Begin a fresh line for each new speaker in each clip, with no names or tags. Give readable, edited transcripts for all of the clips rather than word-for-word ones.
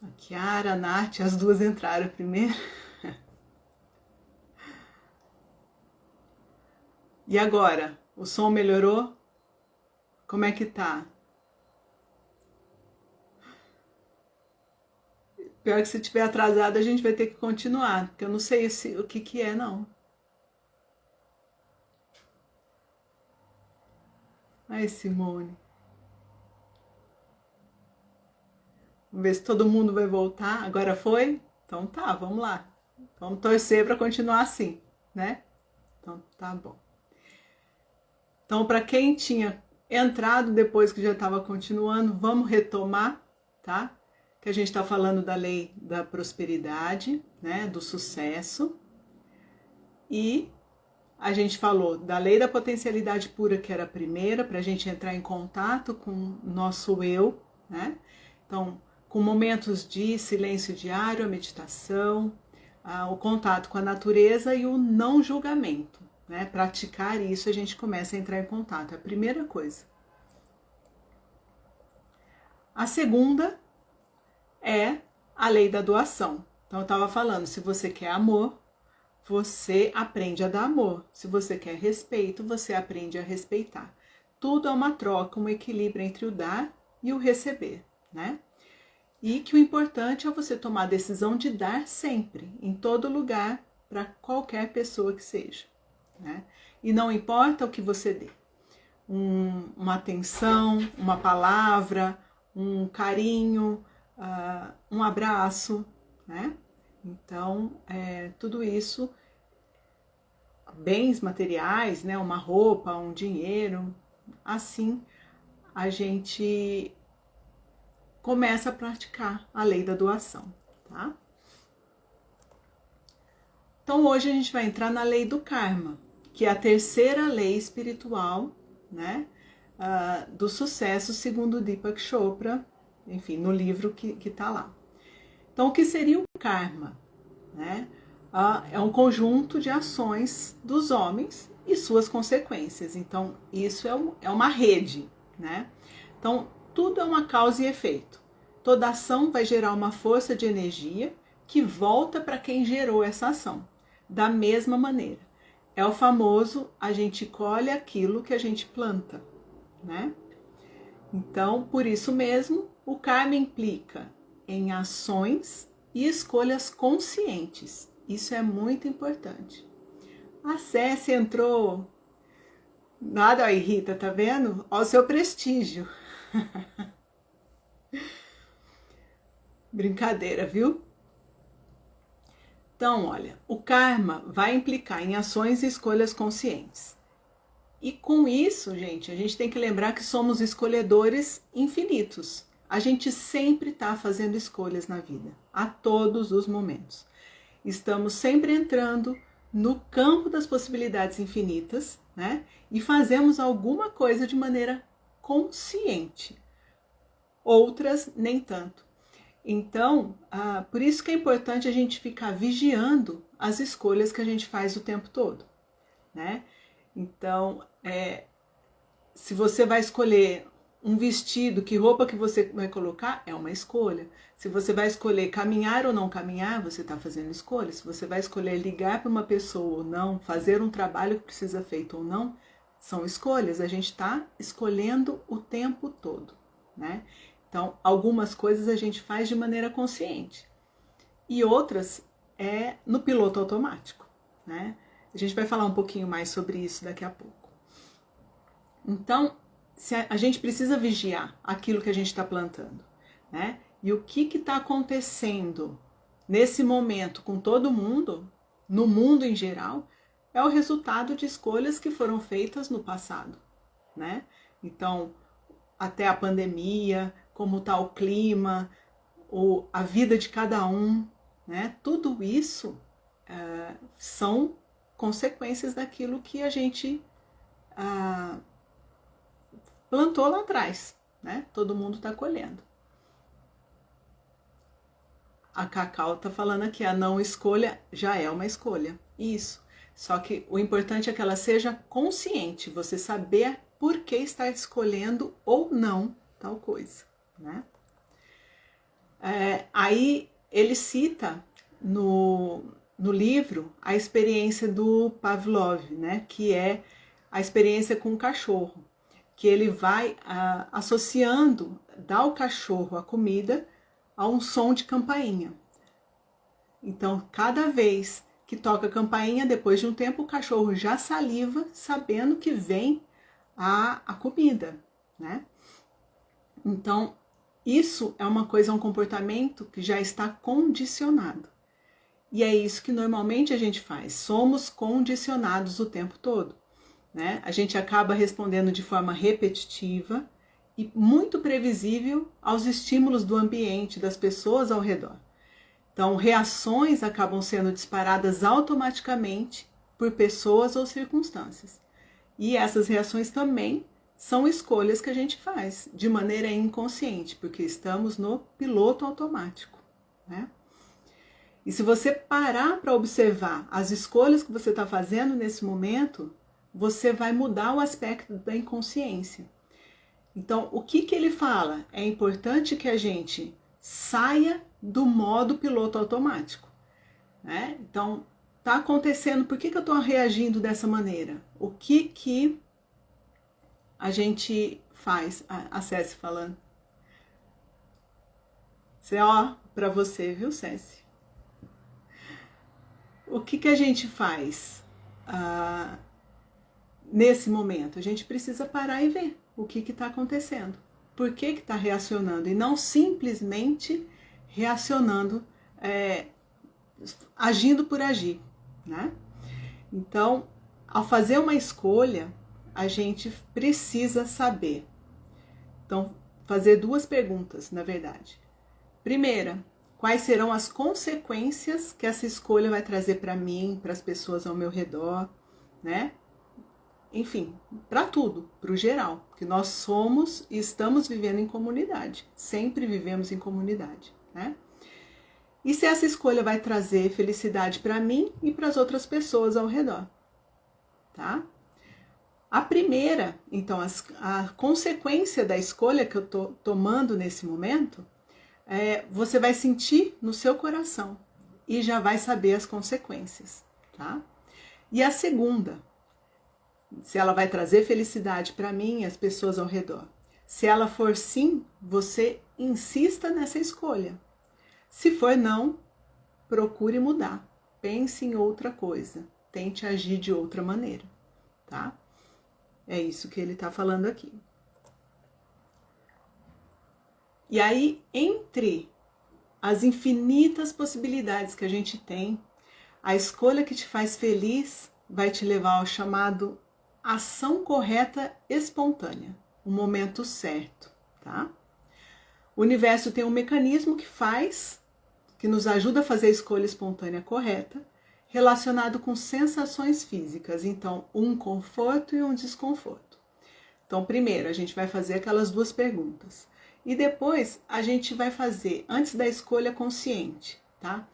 A Kiara, a Nath, as duas entraram primeiro. E agora? O som melhorou? Como é que tá? Pior que se estiver atrasado a gente vai ter que continuar, porque eu não sei o que é, não. Ai, Simone. Vamos ver se todo mundo vai voltar. Agora foi? Então tá, vamos lá. Vamos torcer para continuar assim, né? Então tá bom. Então, para quem tinha entrado depois que já estava continuando, vamos retomar, tá? Que a gente está falando da lei da prosperidade, né? Do sucesso. E a gente falou da lei da potencialidade pura, que era a primeira, para a gente entrar em contato com o nosso eu, né? Então, com momentos de silêncio diário, a meditação, o contato com a natureza e o não julgamento, né? Praticar isso, a gente começa a entrar em contato, é a primeira coisa. A segunda é a lei da doação. Então, eu estava falando, se você quer amor, você aprende a dar amor. Se você quer respeito, você aprende a respeitar. Tudo é uma troca, um equilíbrio entre o dar e o receber, né? E que o importante é você tomar a decisão de dar sempre, em todo lugar, para qualquer pessoa que seja, né? E não importa o que você dê. Uma atenção, uma palavra, um carinho, um abraço, né? Então, tudo isso, bens materiais, né? Uma roupa, um dinheiro, assim a gente começa a praticar a lei da doação, tá? Então hoje a gente vai entrar na lei do karma, que é a terceira lei espiritual, né, do sucesso segundo Deepak Chopra, enfim, no livro que tá lá. Então o que seria o karma, né? É um conjunto de ações dos homens e suas consequências. Então isso é uma rede, né? Então tudo é uma causa e efeito. Toda ação vai gerar uma força de energia que volta para quem gerou essa ação, da mesma maneira. É o famoso, a gente colhe aquilo que a gente planta, né? Então, por isso mesmo, o karma implica em ações e escolhas conscientes. Isso é muito importante. A Cécia entrou. Nada aí, Rita, tá vendo? Olha o seu prestígio. Brincadeira, viu? Então, olha, o karma vai implicar em ações e escolhas conscientes. E com isso, gente, a gente tem que lembrar que somos escolhedores infinitos. A gente sempre está fazendo escolhas na vida, a todos os momentos. Estamos sempre entrando no campo das possibilidades infinitas, né? E fazemos alguma coisa de maneira consciente. Outras, nem tanto. Então, por isso que é importante a gente ficar vigiando as escolhas que a gente faz o tempo todo, né? Então, se você vai escolher um vestido, que roupa que você vai colocar, é uma escolha. Se você vai escolher caminhar ou não caminhar, você está fazendo escolha. Se você vai escolher ligar para uma pessoa ou não, fazer um trabalho que precisa feito ou não, são escolhas. A gente está escolhendo o tempo todo, né? Então, algumas coisas a gente faz de maneira consciente e outras é no piloto automático, né? A gente vai falar um pouquinho mais sobre isso daqui a pouco. Então, a gente precisa vigiar aquilo que a gente está plantando, né? E o que está acontecendo nesse momento com todo mundo, no mundo em geral, é o resultado de escolhas que foram feitas no passado, né? Então, até a pandemia, como está o clima, a vida de cada um, né? Tudo isso são consequências daquilo que a gente plantou lá atrás, né? Todo mundo está colhendo. A Cacau está falando aqui, a não escolha já é uma escolha. Isso. Só que o importante é que ela seja consciente, você saber por que está escolhendo ou não tal coisa, né? Aí ele cita no livro a experiência do Pavlov, né, que é a experiência com o cachorro, que ele vai associando, dá ao cachorro a comida a um som de campainha. Então, cada vez que toca a campainha, depois de um tempo, o cachorro já saliva, sabendo que vem a comida, né? Então, isso é uma coisa, um comportamento que já está condicionado. E é isso que normalmente a gente faz. Somos condicionados o tempo todo, né? A gente acaba respondendo de forma repetitiva e muito previsível aos estímulos do ambiente, das pessoas ao redor. Então, reações acabam sendo disparadas automaticamente por pessoas ou circunstâncias. E essas reações também são escolhas que a gente faz de maneira inconsciente, porque estamos no piloto automático, né? E se você parar para observar as escolhas que você está fazendo nesse momento, você vai mudar o aspecto da inconsciência. Então, o que ele fala? É importante que a gente saia do modo piloto automático, né? Então, tá acontecendo, por que eu estou reagindo dessa maneira? O que a gente faz? A Céci falando. Ó, para você, viu, Céci? O que a gente faz nesse momento? A gente precisa parar e ver o que está acontecendo. Por que está reacionando? E não simplesmente reacionando, agindo por agir, né? Então, ao fazer uma escolha, a gente precisa saber. Então, fazer duas perguntas, na verdade. Primeira, quais serão as consequências que essa escolha vai trazer para mim, para as pessoas ao meu redor, né? Enfim, para tudo, para o geral, porque nós somos e estamos vivendo em comunidade, sempre vivemos em comunidade, né? E se essa escolha vai trazer felicidade para mim e para as outras pessoas ao redor, tá? A primeira, então, a consequência da escolha que eu estou tomando nesse momento, você vai sentir no seu coração e já vai saber as consequências, tá? E a segunda, se ela vai trazer felicidade para mim e as pessoas ao redor. Se ela for sim, você insista nessa escolha. Se for não, procure mudar. Pense em outra coisa. Tente agir de outra maneira, tá? É isso que ele está falando aqui. E aí, entre as infinitas possibilidades que a gente tem, a escolha que te faz feliz vai te levar ao chamado ação correta espontânea, o momento certo, tá? O universo tem um mecanismo que nos ajuda a fazer a escolha espontânea correta, relacionado com sensações físicas, então um conforto e um desconforto. Então, primeiro a gente vai fazer aquelas duas perguntas e depois a gente vai fazer, antes da escolha consciente, tá?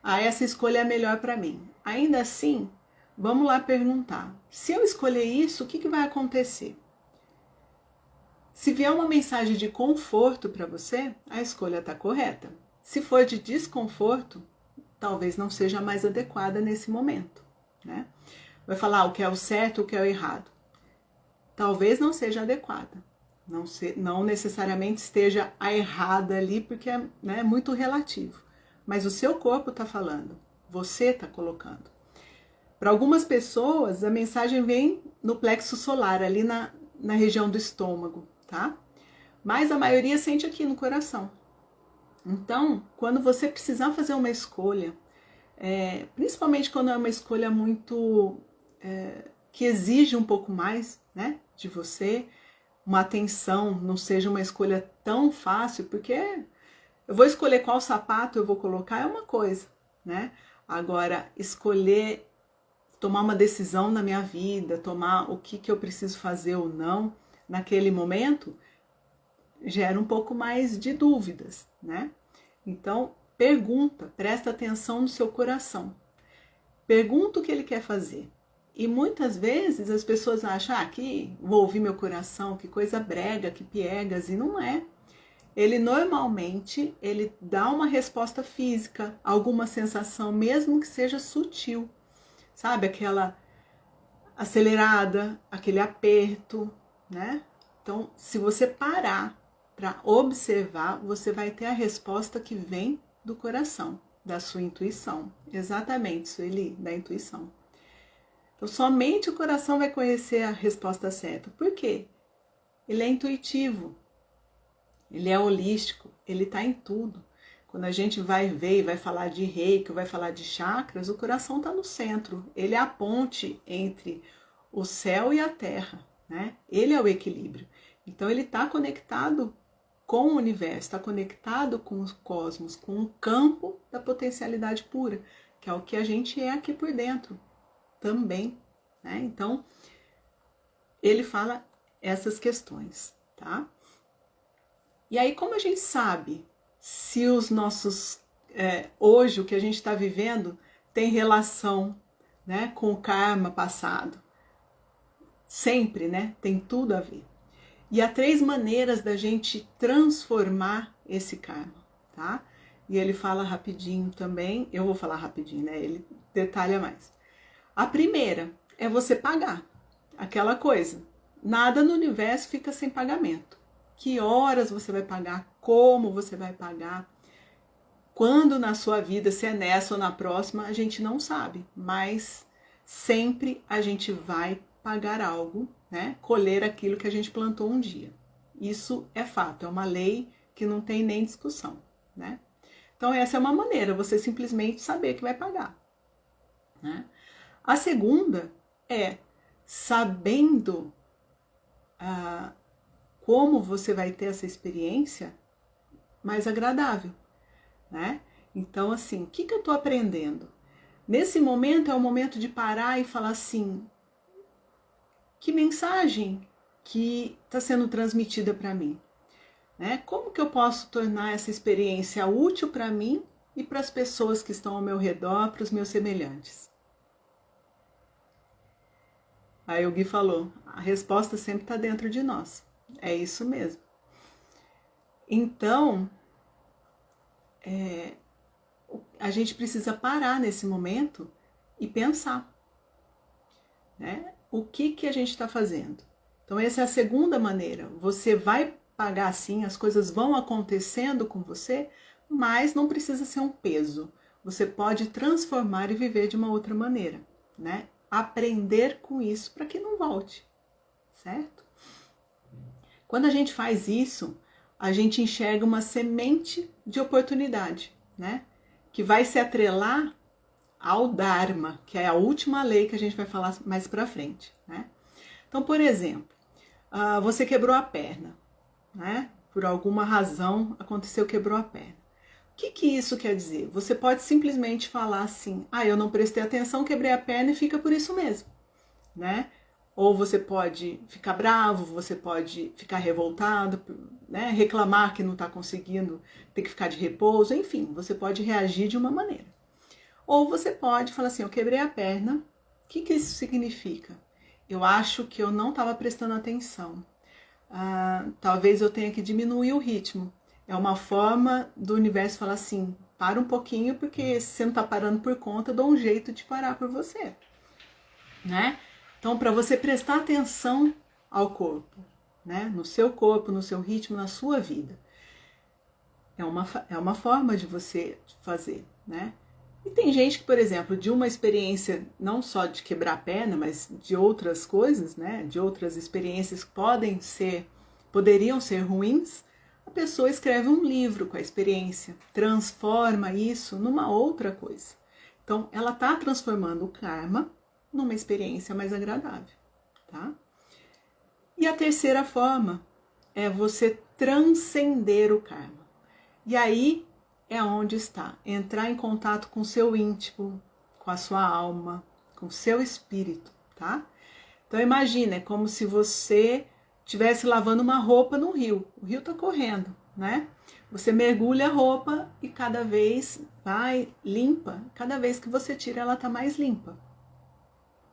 Essa escolha é a melhor para mim. Ainda assim, vamos lá perguntar, se eu escolher isso, o que vai acontecer? Se vier uma mensagem de conforto para você, a escolha está correta. Se for de desconforto, talvez não seja mais adequada nesse momento, né? Vai falar o que é o certo, o que é o errado. Talvez não seja adequada. Não necessariamente esteja a errada ali, porque é, né, muito relativo. Mas o seu corpo está falando, você está colocando. Para algumas pessoas, a mensagem vem no plexo solar, ali na região do estômago, tá? Mas a maioria sente aqui no coração. Então, quando você precisar fazer uma escolha, principalmente quando é uma escolha muito que exige um pouco mais, né, de você, uma atenção, não seja uma escolha tão fácil, porque eu vou escolher qual sapato eu vou colocar é uma coisa, né? Agora, escolher, tomar uma decisão na minha vida, tomar o que eu preciso fazer ou não, naquele momento, gera um pouco mais de dúvidas, né? Então, pergunta, presta atenção no seu coração. Pergunta o que ele quer fazer. E muitas vezes as pessoas acham, que vou ouvir meu coração, que coisa brega, que piegas, e não é. ele normalmente ele dá uma resposta física, alguma sensação, mesmo que seja sutil, sabe? Aquela acelerada, aquele aperto, né? Então, se você parar para observar, você vai ter a resposta que vem do coração, da sua intuição. Exatamente, Sueli, da intuição. Então, somente o coração vai conhecer a resposta certa. Por quê? Ele é intuitivo, ele é holístico, ele está em tudo. Quando a gente vai ver e vai falar de reiki, vai falar de chakras, o coração está no centro. Ele é a ponte entre o céu e a terra, né? Ele é o equilíbrio. Então ele está conectado com o universo, está conectado com os cosmos, com o campo da potencialidade pura, que é o que a gente é aqui por dentro também, né? Então ele fala essas questões, tá? E aí, como a gente sabe se os nossos, hoje, o que a gente está vivendo tem relação, né, com o karma passado? Sempre, né? Tem tudo a ver. E há 3 maneiras da gente transformar esse karma, tá? E ele fala rapidinho também, eu vou falar rapidinho, né? Ele detalha mais. A primeira é você pagar aquela coisa. Nada no universo fica sem pagamento. Que horas você vai pagar, como você vai pagar, quando na sua vida, se é nessa ou na próxima, a gente não sabe, mas sempre a gente vai pagar algo, né? Colher aquilo que a gente plantou um dia. Isso é fato, é uma lei que não tem nem discussão, né? Então essa é uma maneira, você simplesmente saber que vai pagar, né? A segunda é sabendo como você vai ter essa experiência mais agradável, né? Então, assim, o que eu estou aprendendo? Nesse momento é o momento de parar e falar assim, que mensagem que está sendo transmitida para mim, né? Como que eu posso tornar essa experiência útil para mim e para as pessoas que estão ao meu redor, para os meus semelhantes? Aí o Gui falou, a resposta sempre está dentro de nós. É isso mesmo. Então, a gente precisa parar nesse momento e pensar, né? O que a gente está fazendo? Então essa é a segunda maneira. Você vai pagar sim, as coisas vão acontecendo com você, mas não precisa ser um peso. Você pode transformar e viver de uma outra maneira, né? Aprender com isso para que não volte, certo? Quando a gente faz isso, a gente enxerga uma semente de oportunidade, né? Que vai se atrelar ao Dharma, que é a última lei que a gente vai falar mais para frente, né? Então, por exemplo, você quebrou a perna, né? Por alguma razão aconteceu, quebrou a perna. O que isso quer dizer? Você pode simplesmente falar assim, eu não prestei atenção, quebrei a perna e fica por isso mesmo, né? Ou você pode ficar bravo, você pode ficar revoltado, né? Reclamar que não está conseguindo, ter que ficar de repouso, enfim, você pode reagir de uma maneira. Ou você pode falar assim, eu quebrei a perna, o que isso significa? Eu acho que eu não estava prestando atenção. Talvez eu tenha que diminuir o ritmo. É uma forma do universo falar assim, para um pouquinho, porque se você não está parando por conta, eu dou um jeito de parar por você, né? Então, para você prestar atenção ao corpo, né? No seu corpo, no seu ritmo, na sua vida. É uma forma de você fazer, né? E tem gente que, por exemplo, de uma experiência não só de quebrar a perna, mas de outras coisas, né? De outras experiências que poderiam ser ruins, a pessoa escreve um livro com a experiência, transforma isso numa outra coisa. Então, ela está transformando o karma numa experiência mais agradável, tá? E a terceira forma é você transcender o karma. E aí é onde está, entrar em contato com o seu íntimo, com a sua alma, com o seu espírito, tá? Então imagina, é como se você estivesse lavando uma roupa no rio. O rio está correndo, né? Você mergulha a roupa e cada vez vai limpa. Cada vez que você tira, ela está mais limpa,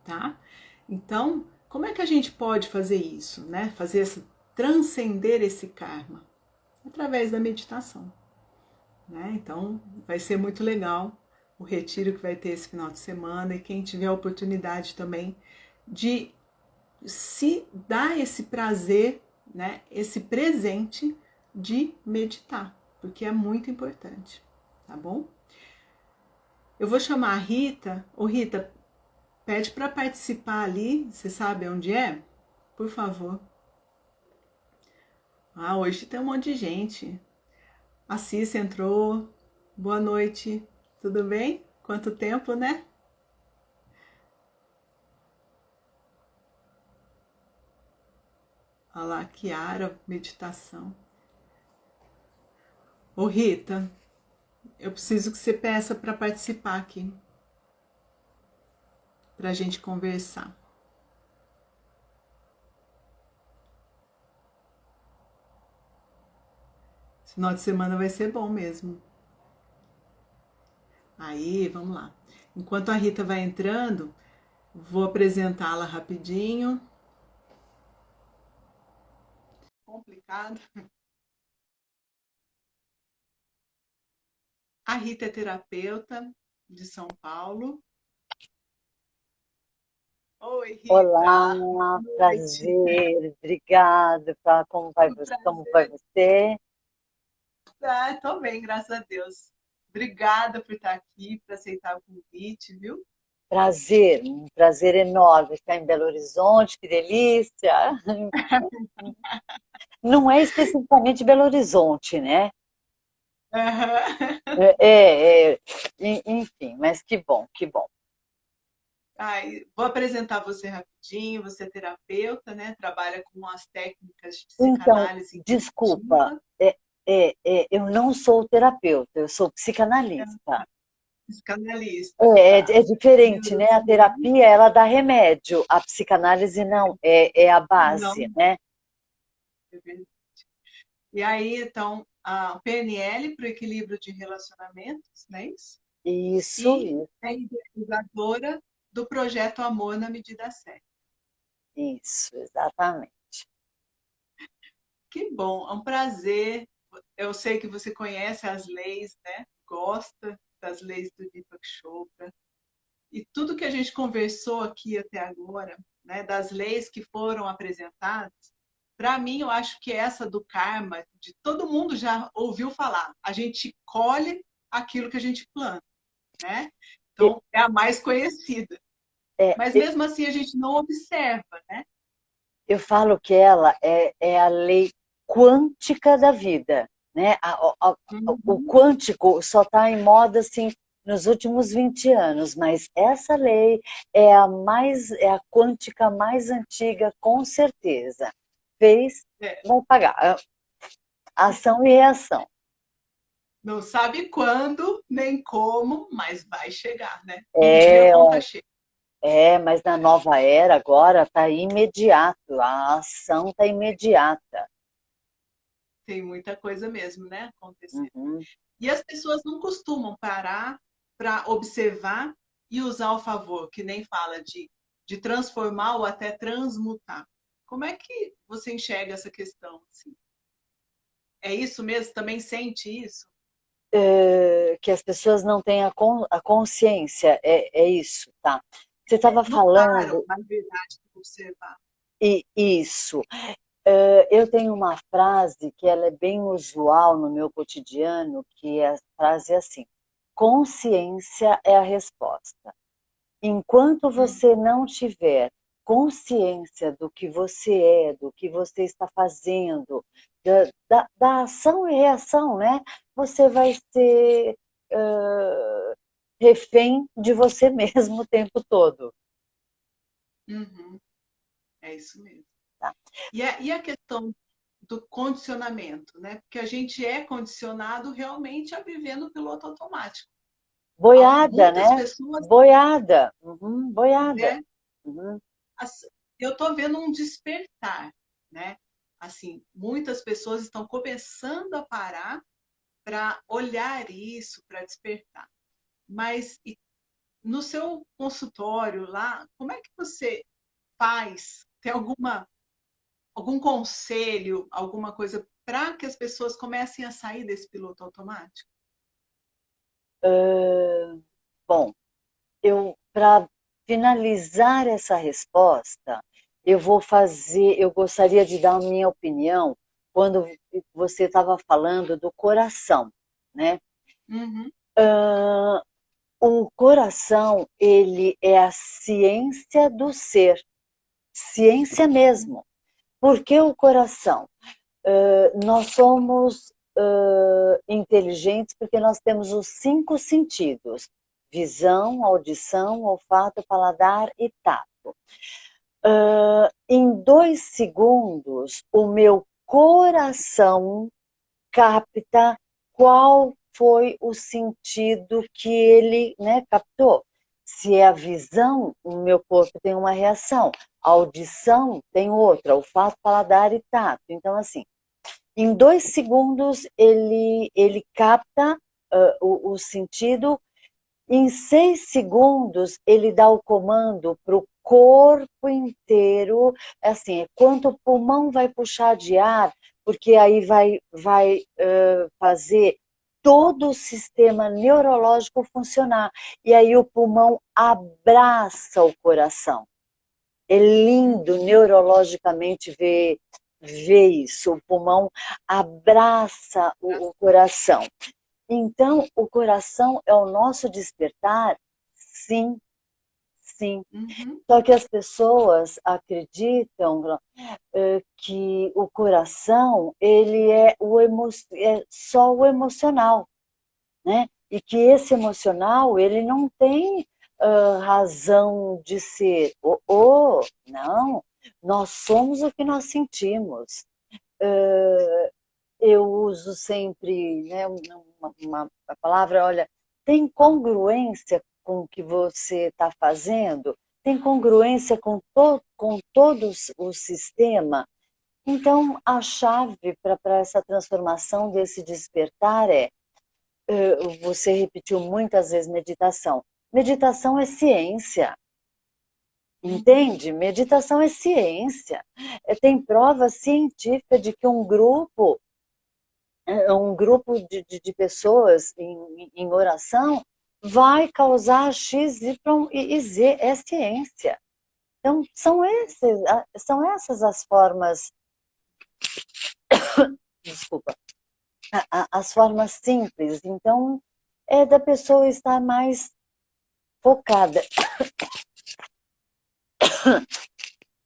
tá? Então, como é que a gente pode fazer isso, né? Transcender esse karma? através da meditação, né? Então, vai ser muito legal o retiro que vai ter esse final de semana e quem tiver a oportunidade também de se dar esse prazer, né? Esse presente de meditar, porque é muito importante, tá bom? Eu vou chamar a Rita. Ô Rita, pede para participar ali, você sabe onde é? Por favor. Ah, hoje tem um monte de gente. A Cissa entrou. Boa noite. Tudo bem? Quanto tempo, né? Olha lá, Kiara, meditação. Ô Rita, eu preciso que você peça para participar aqui, para a gente conversar. Esse final de semana vai ser bom mesmo. Aí, vamos lá. Enquanto a Rita vai entrando, vou apresentá-la rapidinho. Complicado. A Rita é terapeuta de São Paulo. Oi,
Olá,
Rita. Boa noite.
prazer, obrigada.
Um
Como vai
prazer.
você?
Tô bem, graças a Deus. Obrigada por estar aqui, por aceitar o convite, viu?
Prazer, um prazer enorme estar em Belo Horizonte, que delícia. Não é especificamente Belo Horizonte, né?
Aham.
Enfim, mas que bom, que bom.
Ai, vou apresentar você rapidinho. Você é terapeuta, né? Trabalha com as técnicas de
Então,
psicanálise
desculpa,
integrativa.
eu não sou terapeuta, eu sou psicanalista.
Psicanalista,
É
tá?
diferente, né? A
Neurociência,
terapia, ela dá remédio, a psicanálise não, é a base,
não.
né?
E aí, então, a PNL para o equilíbrio de relacionamentos, não é isso? E
Isso,
é idealizadora do projeto Amor na Medida Certa.
isso, exatamente.
Que bom, é um prazer. Eu sei que você conhece as leis, né? Gosta das leis do Deepak Chopra. E tudo que a gente conversou aqui até agora, né, das leis que foram apresentadas, para mim, eu acho que essa do karma, de todo mundo já ouviu falar. A gente colhe aquilo que a gente planta, né?
E-
Então, é a mais conhecida.
é,
Mas
e-
mesmo assim, a gente não observa, né?
eu falo que ela é a lei quântica da vida, né? O
Uhum.
quântico só está em moda assim nos últimos 20 anos, mas essa lei é a quântica mais antiga, com certeza. Fez,
É,
vai pagar. Ação e reação.
não sabe quando, nem como, mas vai chegar, né? Um dia a
É,
conta chega.
mas na nova era agora está imediato, a ação está imediata.
Tem muita coisa mesmo, né? Acontecendo.
Uhum.
E as pessoas não costumam parar para observar e usar ao favor, que nem fala de transformar ou até transmutar. Como é que você enxerga essa questão? Assim? É isso mesmo? Também sente isso?
Que as pessoas não têm a consciência, é isso, tá? Você
É,
estava
não param,
falando,
na verdade, para observar.
e isso. Eu tenho uma frase que ela é bem usual no meu cotidiano, que a frase é assim: consciência é a resposta. Enquanto
Hum,
você não tiver consciência do que você do que você está fazendo, da ação e reação, né? Você vai ser refém de você mesmo o tempo todo.
uhum, é isso mesmo.
Tá?
E a questão do condicionamento, né? Porque a gente é condicionado realmente a viver no piloto automático.
Boiada,
Muitas
né?
pessoas,
Boiada. Uhum, boiada.
né?
Uhum.
Eu estou vendo um despertar, né? Assim, muitas pessoas estão começando a parar para olhar isso, para despertar. Mas no seu consultório lá, como é que você faz? Tem algum conselho, alguma coisa para que as pessoas comecem a sair desse piloto automático?
Bom, para finalizar essa resposta, eu gostaria de dar a minha opinião quando você estava falando do coração, né?
Uhum.
O coração, ele é a ciência do ser, ciência mesmo. Por que o coração? Nós somos inteligentes porque nós temos os 5 sentidos: visão, audição, olfato, paladar e tato. Em 2 segundos, o meu coração capta qual foi o sentido que ele, né, captou. Se é a visão, o meu corpo tem uma reação. A audição tem outra, olfato, paladar e tato. Então, assim, em 2 segundos ele capta o sentido. Em 6 segundos ele dá o comando para o corpo inteiro. Assim, quanto o pulmão vai puxar de ar, porque aí vai fazer todo o sistema neurológico funcionar. E aí o pulmão abraça o coração. É lindo neurologicamente ver isso. O pulmão abraça o coração. Então, o coração é o nosso despertar? Sim, sim.
Uhum.
Só que as pessoas acreditam que o coração ele é só o emocional, né? E que esse emocional ele não tem razão de ser. Não, nós somos o que nós sentimos. Eu uso sempre, né, uma palavra, olha, tem congruência com o que você está fazendo? Tem congruência com todo o sistema? Então, a chave para essa transformação desse despertar você repetiu muitas vezes meditação. Meditação é ciência. Entende? Meditação é ciência. Tem prova científica de que um grupo de pessoas em oração vai causar X, Y e Z. É ciência. Então, são essas as formas, desculpa, as formas simples. Então, é da pessoa estar mais focada.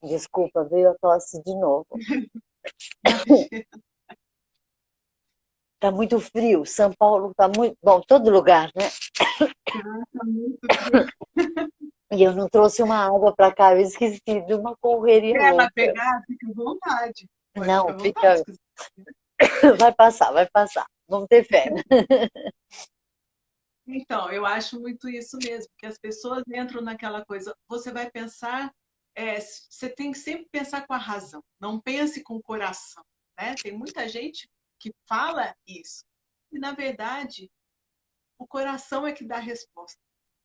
Desculpa, veio a tosse de novo. Tá muito frio, São Paulo tá muito... Bom, todo lugar, né?
Tá muito frio.
E eu não trouxe uma água para cá, eu esqueci de uma correria
Quer vai
louca.
pegar? Fica à vontade. Pode ficar
Não,
à vontade.
fica... Vai passar, vai passar. Vamos ter fé.
Então, eu acho muito isso mesmo, que as pessoas entram naquela coisa. Você vai pensar, você tem que sempre pensar com a razão, não pense com o coração, né? Tem muita gente que fala isso. E, na verdade, o coração é que dá a resposta.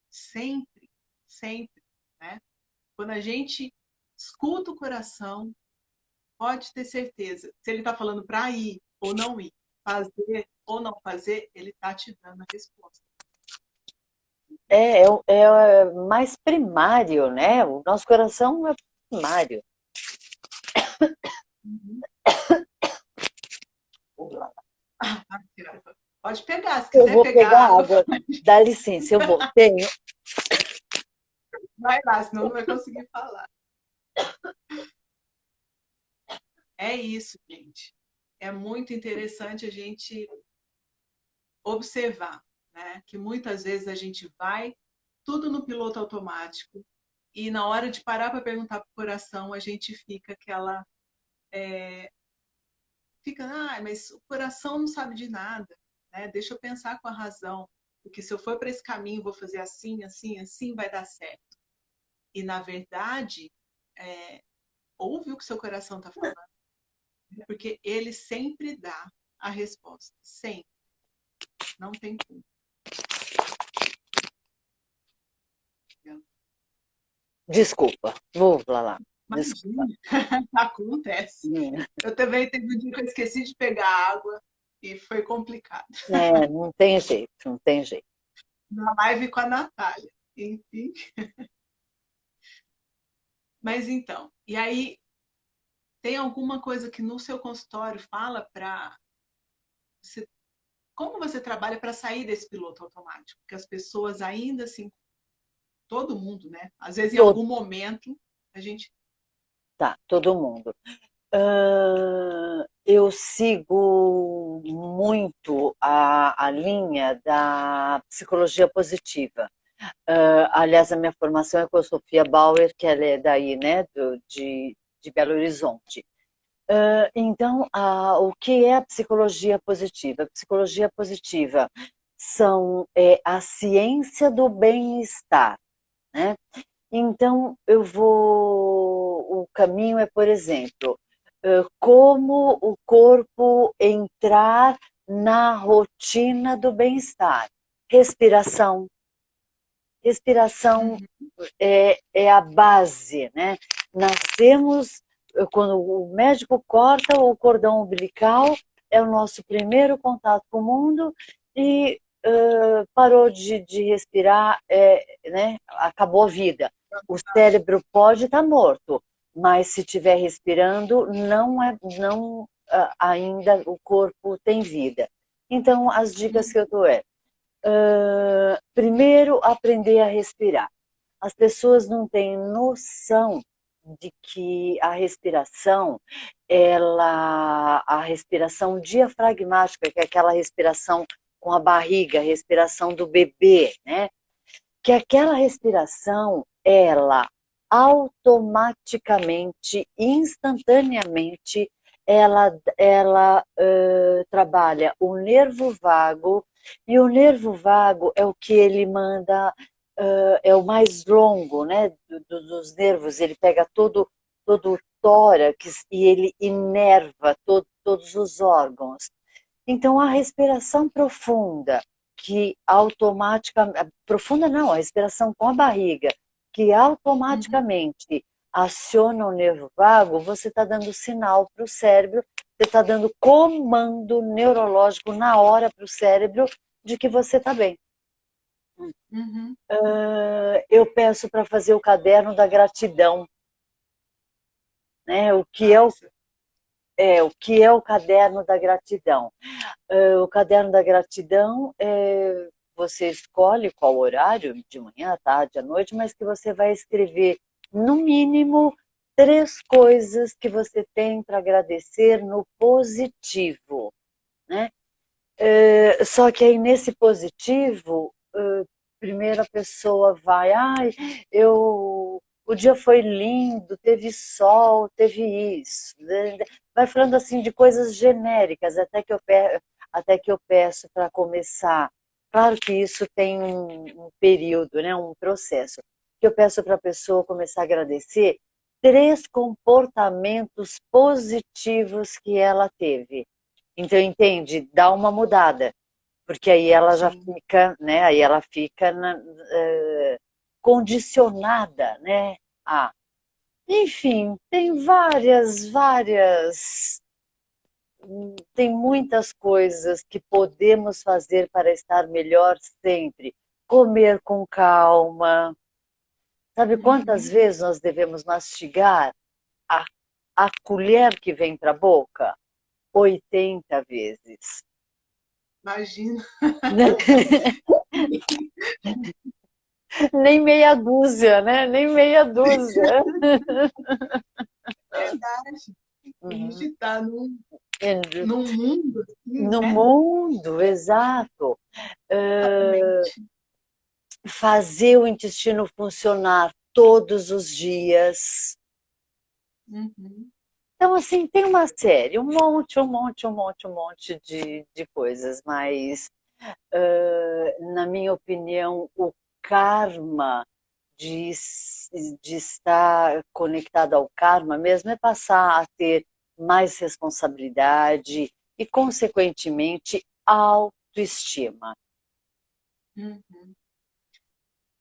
Sempre, sempre, né? Quando a gente escuta o coração, pode ter certeza. Se ele está falando para ir ou não ir, fazer ou não fazer, ele está te dando a resposta.
É mais primário, né? O nosso coração é primário.
Uhum. Pode pegar, se
Eu
quiser
vou
pegar
pegar
água,
água. Dá licença, eu vou. Tenho.
vai lá, senão não vai conseguir falar. É isso, gente. É muito interessante a gente observar, né? Que muitas vezes a gente vai tudo no piloto automático e na hora de parar para perguntar para o coração, a gente fica aquela. Fica, mas o coração não sabe de nada, né? Deixa eu pensar com a razão, porque se eu for para esse caminho, vou fazer assim, assim, assim, vai dar certo. E na verdade, ouve o que seu coração está falando, porque ele sempre dá a resposta, sempre, não tem como.
Desculpa, vou lá. Desculpa.
Imagina, acontece. Eu também teve um dia que eu esqueci de pegar água e foi complicado.
É, não tem jeito, não tem jeito.
Na live com a Natália. Enfim. Mas então, e aí tem alguma coisa que no seu consultório fala para você, como você trabalha para sair desse piloto automático? Porque as pessoas ainda assim, todo mundo, né? Às vezes em
Todo,
algum momento a gente.
tá, todo mundo. Eu sigo muito a linha da psicologia positiva. Aliás, a minha formação é com a Sofia Bauer, que ela é daí, né, de Belo Horizonte. Então, o que é a psicologia positiva? A psicologia positiva é a ciência do bem-estar, né? Então, o caminho é, por exemplo, como o corpo entrar na rotina do bem-estar. Respiração. Respiração
Uhum,
é a base, né? Nascemos, quando o médico corta o cordão umbilical, é o nosso primeiro contato com o mundo e parou de respirar, né? Acabou a vida. O cérebro pode estar morto, mas se estiver respirando, não ainda o corpo tem vida. Então, as dicas
uhum,
que eu dou primeiro, aprender a respirar. As pessoas não têm noção de que a respiração, a respiração diafragmática, que é aquela respiração com a barriga, a respiração do bebê, né? Que aquela respiração, ela automaticamente, instantaneamente, ela trabalha o nervo vago, e o nervo vago é o que ele manda, é o mais longo, né, dos nervos, ele pega todo o tórax e ele inerva todos os órgãos. Então, a respiração profunda, que automaticamente, profunda não, a respiração com a barriga, que
uhum,
automaticamente aciona o nervo vago, você está dando sinal para o cérebro, você está dando comando neurológico na hora para o cérebro de que você está bem.
uhum.
Eu peço para fazer o caderno da gratidão, né?
Ah, isso.
O que é o caderno da gratidão? O caderno da gratidão, você escolhe qual horário, de manhã, à tarde, à noite, mas que você vai escrever, no mínimo, 3 coisas que você tem para agradecer no positivo, né? Só que aí nesse positivo, primeiro a pessoa vai, o dia foi lindo, teve sol, teve isso, né? Vai falando assim de coisas genéricas, até que eu peço para começar. Claro que isso tem um período, né, um processo, que eu peço para a pessoa começar a agradecer 3 comportamentos positivos que ela teve. Então, entende? Dá uma mudada, porque aí ela já
Sim.
fica, né? Aí ela fica condicionada, né? A, enfim, tem muitas coisas que podemos fazer para estar melhor sempre. Comer com calma. Sabe quantas
Uhum.
vezes nós devemos mastigar a, a colher que vem para a boca? 80 vezes.
Imagina.
Nem meia dúzia, né? Nem meia dúzia.
Verdade. A gente
Uhum.
está num mundo assim,
No
né?
mundo, exato. Uh,
Exatamente.
Fazer o intestino funcionar todos os dias.
Uhum.
Então, assim, tem uma série, um monte de coisas, mas, na minha opinião, o karma de, de estar conectado ao karma mesmo é passar a ter mais responsabilidade e, consequentemente, autoestima.
Uhum.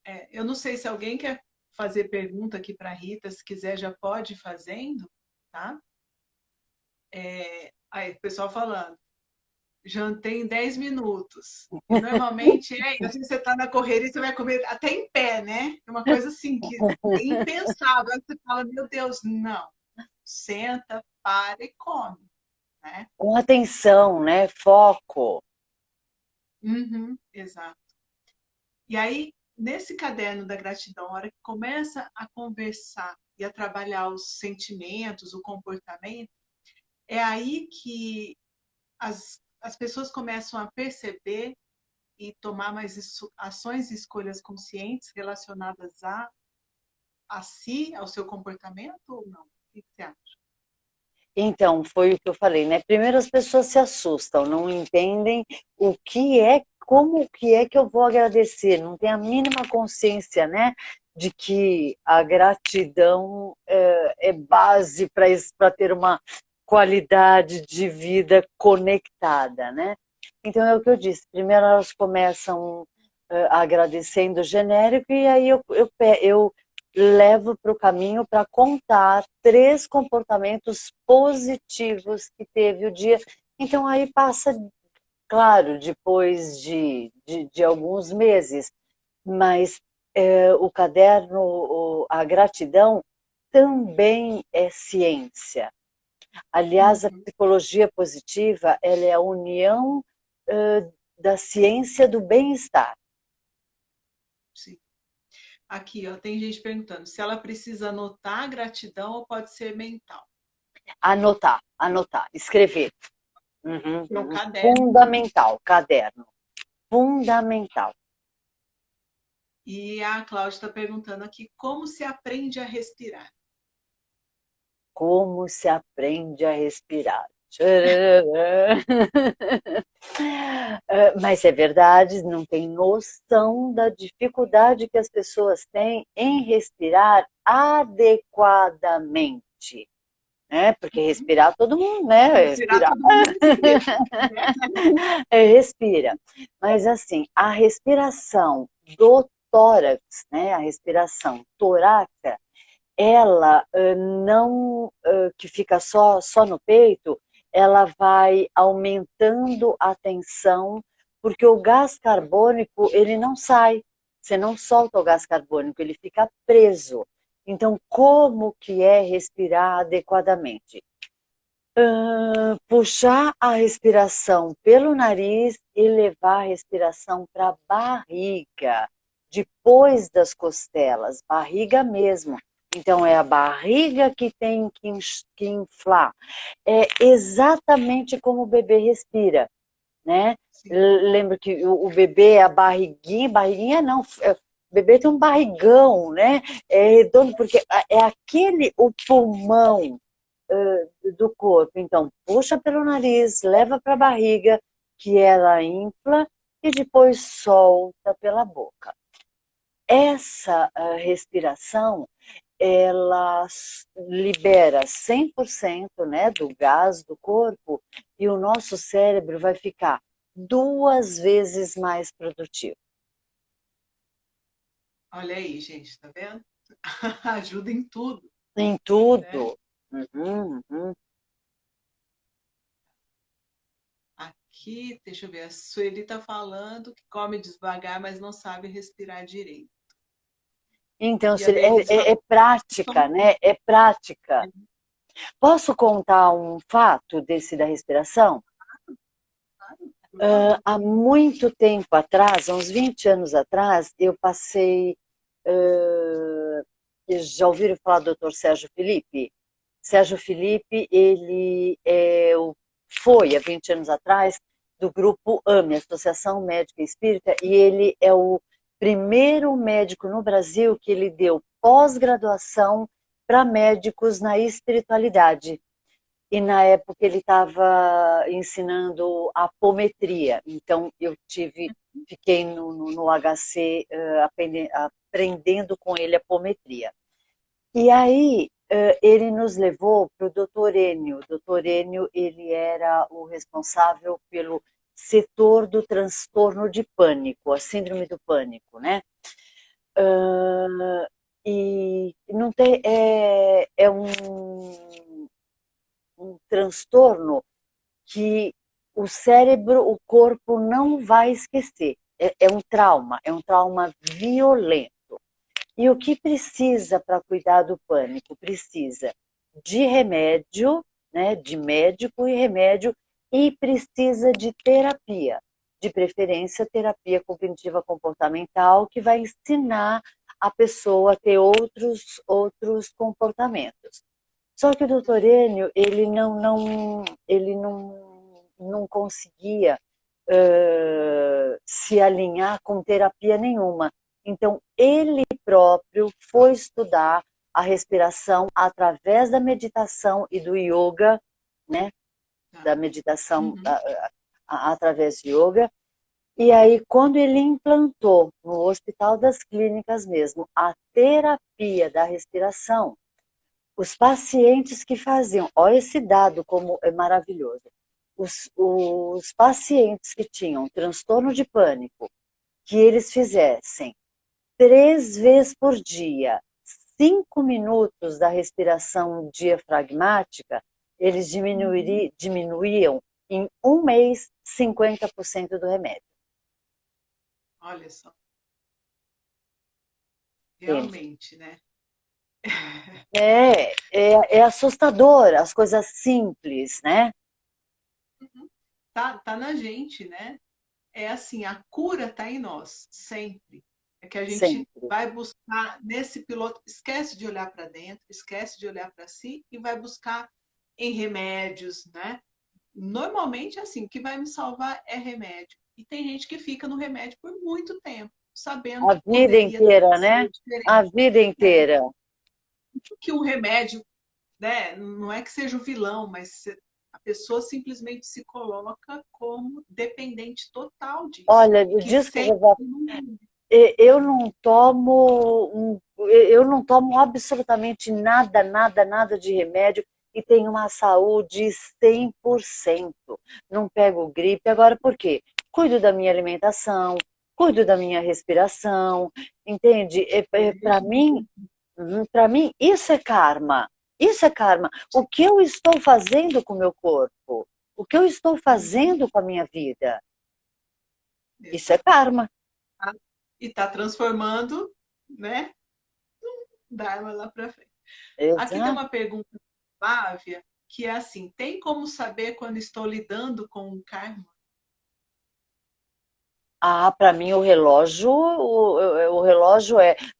É, eu não sei se alguém quer fazer pergunta aqui para a Rita, se quiser já pode ir fazendo, tá? Aí, o pessoal falando, jantei em 10 minutos. E normalmente assim, você está na correria, você vai comer até em pé, né? É uma coisa assim que é impensável. Aí você fala, meu Deus, não. Senta, para e come, né?
Com atenção, né? Foco.
Uhum, exato. E aí, nesse caderno da gratidão, a hora que começa a conversar e a trabalhar os sentimentos, o comportamento, é aí que as pessoas começam a perceber e tomar mais ações e escolhas conscientes relacionadas a si, ao seu comportamento ou não? O que você acha?
Então, foi o que eu falei, né? Primeiro as pessoas se assustam, não entendem o que é, como que é que eu vou agradecer, não tem a mínima consciência, né? De que a gratidão é base para ter uma qualidade de vida conectada, né? Então é o que eu disse, primeiro elas começam agradecendo o genérico e aí eu levo para o caminho para contar 3 comportamentos positivos que teve o dia. Então aí passa, claro, depois de alguns meses, mas o caderno, a gratidão também é ciência. Aliás, a
Uhum,
psicologia positiva ela é a união da ciência do bem-estar.
sim. Aqui, ó, tem gente perguntando se ela precisa anotar a gratidão ou pode ser mental.
Anotar, anotar, escrever. Uhum,
É o
uhum.
caderno.
Fundamental, caderno. Fundamental.
E a Cláudia está perguntando aqui como se aprende a respirar.
Como se aprende a respirar. Mas é verdade, não tem noção da dificuldade que as pessoas têm em respirar adequadamente. Né? Porque
Uhum.
respirar todo mundo, né?
Respirar,
Respirar
todo mundo respira, né?
respira. Mas assim, a respiração do tórax, né? A respiração torácica, ela não que fica só no peito, ela vai aumentando a tensão, porque o gás carbônico ele não sai. Você não solta o gás carbônico, ele fica preso. Então, como que é respirar adequadamente? Puxar a respiração pelo nariz e levar a respiração para a barriga, depois das costelas, barriga mesmo. Então, é a barriga que tem que inflar. É exatamente como o bebê respira, né?
Sim.
Lembra que o bebê é a barriguinha, barriguinha não, o bebê tem um barrigão, né? É redondo, porque é aquele, o pulmão do corpo. Então, puxa pelo nariz, leva para a barriga, que ela infla, e depois solta pela boca. Essa respiração, ela libera 100%, né, do gás do corpo e o nosso cérebro vai ficar 2 vezes mais produtivo.
Olha aí, gente, tá vendo? Ajuda em tudo,
Em
né?
tudo. Uhum, uhum.
Aqui, deixa eu ver, a Sueli está falando que come devagar, mas não sabe respirar direito.
Então,
E a Beatriz fala,
é prática, né? É prática.
claro,
Posso contar um fato desse da respiração?
por favor.
Há muito tempo atrás, há uns 20 anos atrás, eu passei. Já ouviram falar do Dr. Sérgio Felipe? Sérgio Felipe, ele foi, há 20 anos atrás, do grupo AME, Associação Médica Espírita, e ele é o primeiro médico no Brasil que ele deu pós-graduação para médicos na espiritualidade. E na época ele estava ensinando apometria, então eu fiquei no HC aprendendo com ele apometria. E aí ele nos levou para o doutor Enio. O doutor Enio, ele era o responsável pelo setor do transtorno de pânico, a síndrome do pânico, né? e não tem, é um transtorno que o cérebro, o corpo não vai esquecer. É um trauma violento. E o que precisa para cuidar do pânico? Precisa de remédio, né, de médico e remédio, e precisa de terapia, de preferência terapia cognitiva comportamental, que vai ensinar a pessoa a ter outros comportamentos. Só que o doutor Enio, ele não conseguia se alinhar com terapia nenhuma. Então, ele próprio foi estudar a respiração através da meditação e do yoga, né? Da meditação
Uhum.
através de yoga. E aí, quando ele implantou no Hospital das Clínicas mesmo a terapia da respiração, os pacientes que faziam, olha esse dado como é maravilhoso, os pacientes que tinham transtorno de pânico, que eles fizessem 3 vezes por dia, 5 minutos da respiração diafragmática, eles
Uhum.
diminuíam em um mês 50% do remédio.
Olha só,
Entende?
realmente, né?
É assustador, as coisas simples, né?
Uhum. Tá na gente, né? É assim, a cura tá em nós, sempre. É que a gente
Sempre.
vai buscar nesse piloto, esquece de olhar para dentro, esquece de olhar para si e vai buscar em remédios, né? Normalmente, assim, o que vai me salvar é remédio. E tem gente que fica no remédio por muito tempo, sabendo
A
que
vida
poderia
inteira, né?
ser
A
diferente,
vida
né?
inteira.
Que o remédio, né, não é que seja o vilão, mas a pessoa simplesmente se coloca como dependente total disso.
Olha,
E que sempre.
desculpa, eu não tomo, eu não tomo absolutamente nada, nada, nada de remédio e tenho uma saúde 100%. Não pego gripe. Agora, por quê? Cuido da minha alimentação, cuido da minha respiração, entende? Para mim, isso é karma. Isso é karma. O que eu estou fazendo com o meu corpo? O que eu estou
Uhum,
fazendo com a minha vida? Isso é
exato.
karma.
E está transformando, né? Dharma lá para frente. Aqui tem
Exato.
uma pergunta da Flávia, que é assim: tem como saber quando estou lidando com um karma?
Ah, para mim o relógio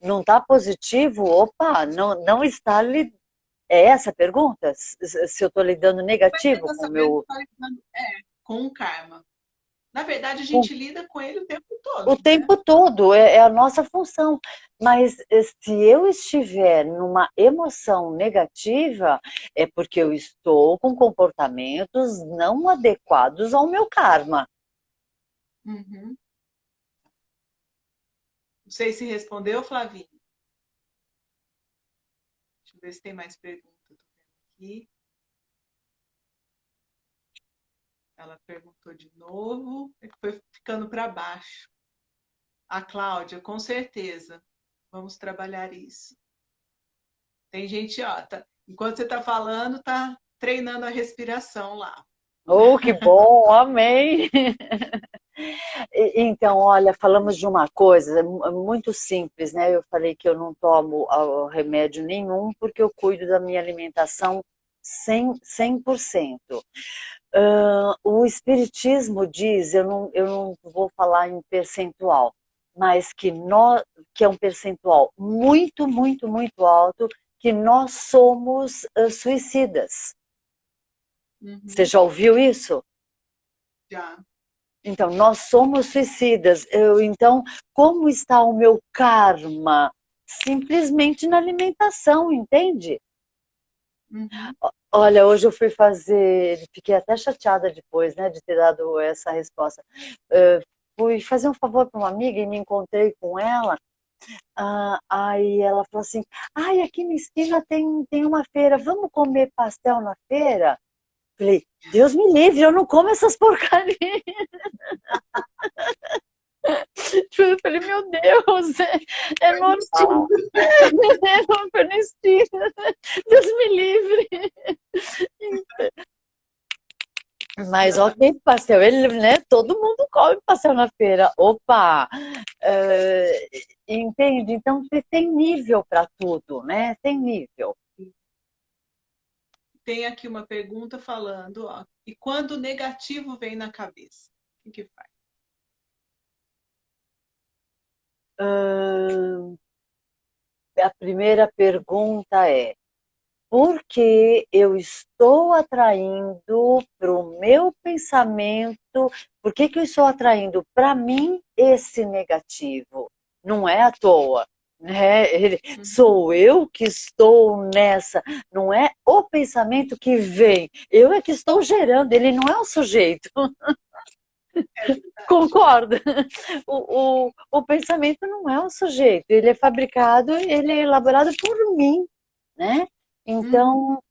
não está positivo, opa, não está ali. É essa a pergunta? Se eu estou lidando
Mas você
negativo
está
com o
sabendo que
meu.
está lidando com um karma. Na verdade, a
Com
gente lida com ele o tempo
o
todo, né?
tempo todo, é a nossa função. Mas se eu estiver numa emoção negativa, é porque eu estou com comportamentos não adequados ao meu karma.
Uhum. Não sei se respondeu, Flavinho. Deixa eu ver se tem mais perguntas. Tô vendo aqui. Ela perguntou de novo, é que foi ficando para baixo. A Cláudia, com certeza. Vamos trabalhar isso. Tem gente, ó, enquanto você está falando, tá treinando a respiração lá.
Oh, que bom, amém. Então, olha, falamos de uma coisa muito simples, né? Eu falei que eu não tomo remédio nenhum porque eu cuido da minha alimentação 100%. O Espiritismo diz, eu não vou falar em percentual, mas que é um percentual muito, muito, muito alto, que nós somos suicidas. Você
Uhum,
já ouviu isso?
já.
Então, nós somos suicidas. Então, como está o meu karma? Simplesmente na alimentação, entende?
Uhum.
Olha, hoje eu fui fazer, fiquei até chateada depois, né, de ter dado essa resposta. Fui fazer um favor para uma amiga e me encontrei com ela. Aí ela falou assim: ai, aqui na esquina tem uma feira, vamos comer pastel na feira? Falei, Deus me livre, eu não como essas porcarias. Eu falei, meu Deus, é
Foi no
normal.
instinto.
Não foi no instinto. Deus me livre. Mas ok, pastel, ele, né? Todo mundo come pastel na feira. Opa! eh, entende? Então tem nível para tudo, né? Tem nível.
Tem aqui uma pergunta falando, ó, e quando o negativo vem na cabeça, o que faz?
Ahn, a primeira pergunta é: por que eu estou atraindo para o meu pensamento, por que que eu estou atraindo para mim esse negativo? Não é à toa, né?
Uhum.
Sou eu que estou nessa, não é o pensamento que vem, eu é que estou gerando, ele não é o sujeito.
É verdade.
Concorda? O pensamento não é o sujeito, ele é fabricado, ele é elaborado por mim, né?
Uhum.
Então,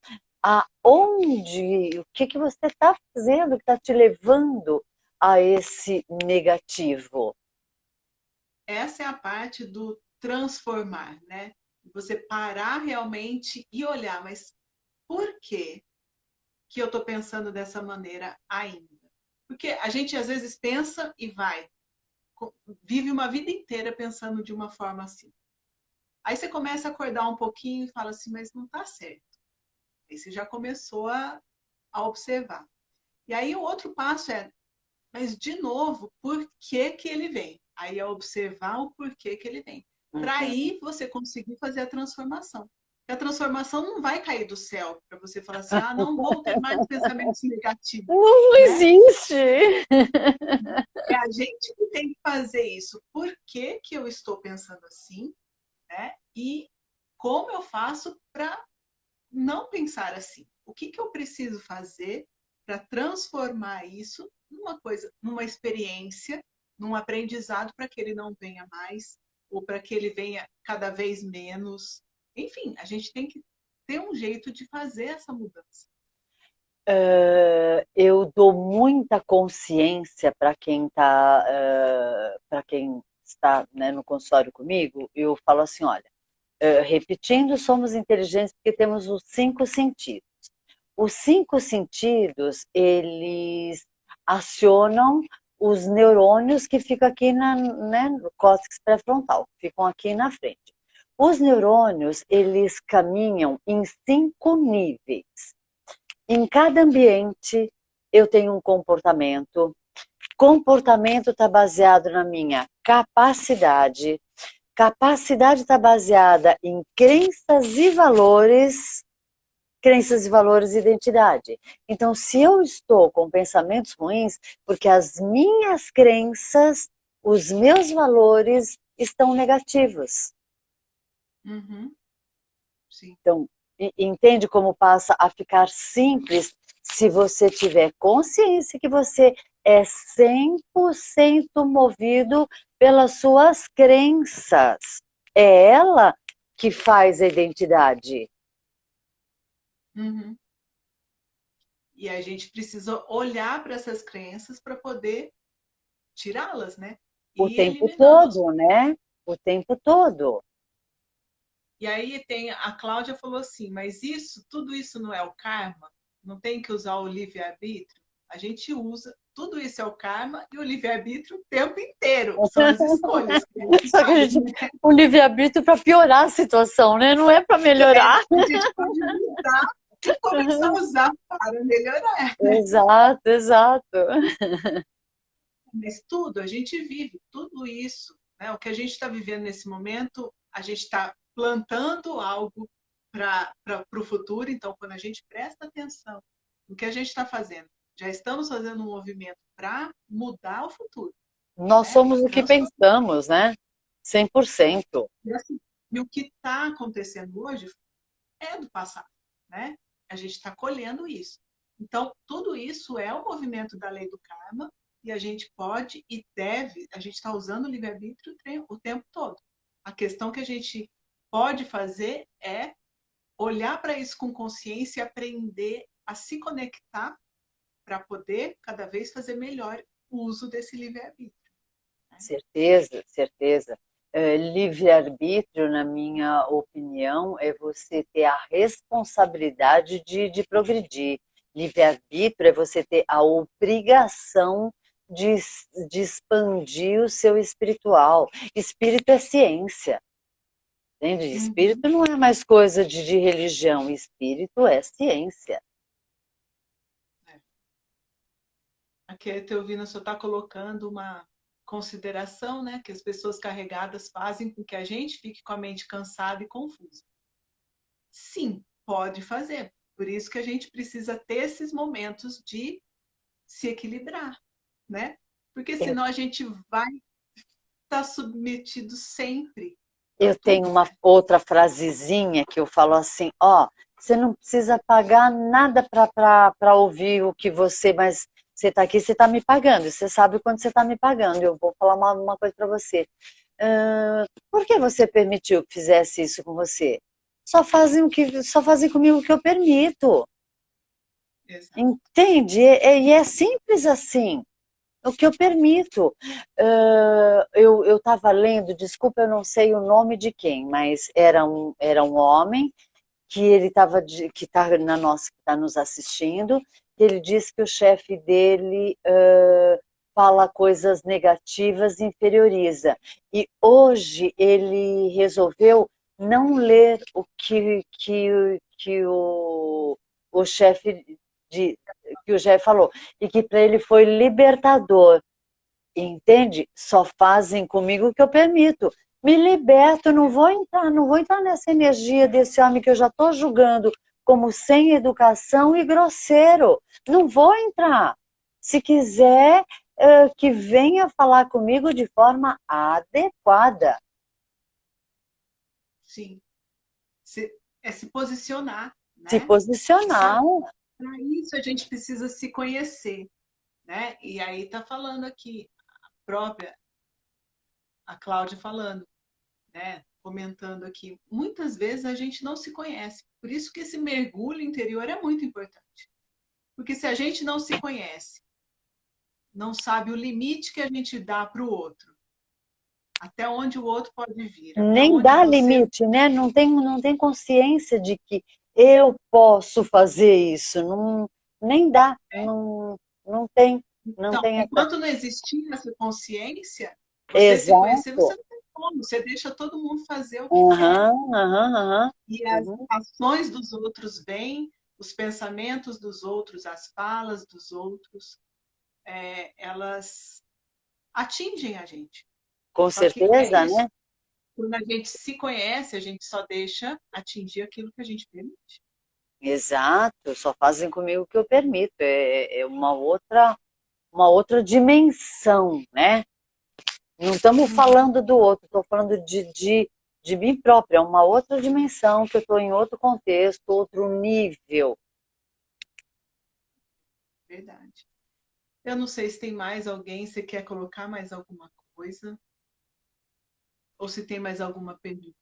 aonde, o que que você está fazendo que está te levando a esse negativo?
Essa é a parte do transformar, né? Você parar realmente e olhar, mas por que que eu estou pensando dessa maneira ainda? Porque a gente às vezes pensa e vai, vive uma vida inteira pensando de uma forma assim. Aí você começa a acordar um pouquinho e fala assim, mas não está certo. Aí você já começou a observar. E aí o outro passo é, mas de novo, por que que ele vem? Aí é observar o porquê que ele vem. Para
Uhum.
aí você conseguir fazer a transformação. E a transformação não vai cair do céu para você falar assim, ah, não vou ter mais pensamentos negativos,
Não
né?
existe!
É a gente que tem que fazer isso. Por que que eu estou pensando assim, né? E como eu faço para não pensar assim? O que que eu preciso fazer para transformar isso numa coisa, numa experiência, num aprendizado para que ele não venha mais ou para que ele venha cada vez menos. Enfim, a gente tem que ter um jeito de fazer essa mudança.
Eu dou muita consciência para quem está para quem está, né, no consultório comigo. Eu falo assim, olha, repetindo, somos inteligentes porque temos os 5 sentidos. Os 5 sentidos, eles acionam os neurônios que ficam aqui né, no córtex pré-frontal, ficam aqui na frente. Os neurônios, eles caminham em 5 níveis. Em cada ambiente, eu tenho um comportamento. Comportamento está baseado na minha capacidade. Capacidade está baseada em crenças e valores e identidade. Então, se eu estou com pensamentos ruins, porque as minhas crenças, os meus valores estão negativos.
Uhum, sim.
Então, entende como passa a ficar simples se você tiver consciência que você é 100% movido pelas suas crenças. É ela que faz a identidade.
Uhum. E a gente precisa olhar para essas crenças para poder tirá-las, né?
O
E
tempo
eliminando aos
todo,
poucos.
né? O tempo todo.
E aí tem a Cláudia falou assim, mas isso, tudo isso não é o karma? Não tem que usar o livre-arbítrio? A gente usa, tudo isso é o karma e o livre-arbítrio o tempo inteiro. São as escolhas que a gente
Só que a
faz,
gente,
né?
o livre-arbítrio para piorar a situação, né? Não é para
É,
melhorar.
a gente pode mudar e começar a usar para melhorar.
Exato, exato.
Mas tudo, a gente vive tudo isso, né? O que a gente está vivendo nesse momento, a gente está plantando algo para o futuro. Então, quando a gente presta atenção no que a gente está fazendo, já estamos fazendo um movimento para mudar o futuro,
Nós
né?
somos o que
Transformar.
pensamos, né? 100%.
E assim, e o que está acontecendo hoje é do passado, né? A gente está colhendo isso. Então, tudo isso é o movimento da lei do karma e a gente pode e deve, a gente está usando o livre-arbítrio o tempo todo. A questão que a gente pode fazer é olhar para isso com consciência e aprender a se conectar para poder cada vez fazer melhor o uso desse livre-arbítrio.
Certeza, certeza. Livre-arbítrio, na minha opinião, é você ter a responsabilidade de progredir. Livre-arbítrio é você ter a obrigação de, de expandir o seu espiritual. Espírito é ciência, entende?
Uhum.
Espírito não é mais coisa de religião, espírito é ciência.
É. Aqui eu estou ouvindo, o senhor está colocando uma consideração, né, que as pessoas carregadas fazem com que a gente fique com a mente cansada e confusa. Sim, pode fazer. Por isso que a gente precisa ter esses momentos de se equilibrar, né? Porque
Eu,
senão a gente vai estar submetido sempre a
eu tenho
tudo,
uma
né?
outra frasezinha que eu falo assim, ó, você não precisa pagar nada para ouvir o que você, mas você está aqui, você está me pagando, você sabe quando você está me pagando. Eu vou falar uma coisa para você. Por que você permitiu que fizesse isso com você? Só fazem comigo o que eu permito.
Exato.
Entende? E é simples assim. O que eu permito. Eu estava lendo, desculpa, eu não sei o nome de quem, mas era um homem que ele estava que está na nossa, que está nos assistindo, que ele disse que o chefe dele fala coisas negativas, inferioriza. E hoje ele resolveu não ler que o chefe de, que o chefe falou, e que para ele foi libertador. Entende? Só fazem comigo o que eu permito. Me liberto, não vou entrar nessa energia desse homem que eu já estou julgando como sem educação e grosseiro. Não vou entrar. Se quiser, que venha falar comigo de forma adequada.
Sim. É se posicionar,
Se
né? E
posicionar.
para isso a gente precisa se conhecer, né? E aí tá falando aqui, a própria, a Cláudia falando, né? Comentando aqui, muitas vezes a gente não se conhece. Por isso que esse mergulho interior é muito importante. Porque se a gente não se conhece, não sabe o limite que a gente dá para o outro, até onde o outro pode vir, até
Nem
onde
dá
você.
limite, né? Não tem consciência de que eu posso fazer isso. Não, nem dá.
É.
Não tem. Não
Então,
tem essa.
enquanto não existir essa consciência, você se conhecer,
Exato.
você não tem como, você deixa todo mundo fazer o que quer.
Aham, aham, aham.
E as
Uhum.
ações dos outros vêm, os pensamentos dos outros, as falas dos outros, elas atingem a gente.
Com
Só que é
certeza,
isso.
né?
Quando a gente se conhece, a gente só deixa atingir aquilo que a gente permite.
Exato. Só fazem comigo o que eu permito. É uma outra dimensão, né? Não estamos
Uhum,
falando do outro, estou falando de mim própria. É uma outra dimensão que eu estou em outro contexto, outro nível.
verdade. Eu não sei se tem mais alguém, você quer colocar mais alguma coisa? Ou se tem mais alguma pergunta?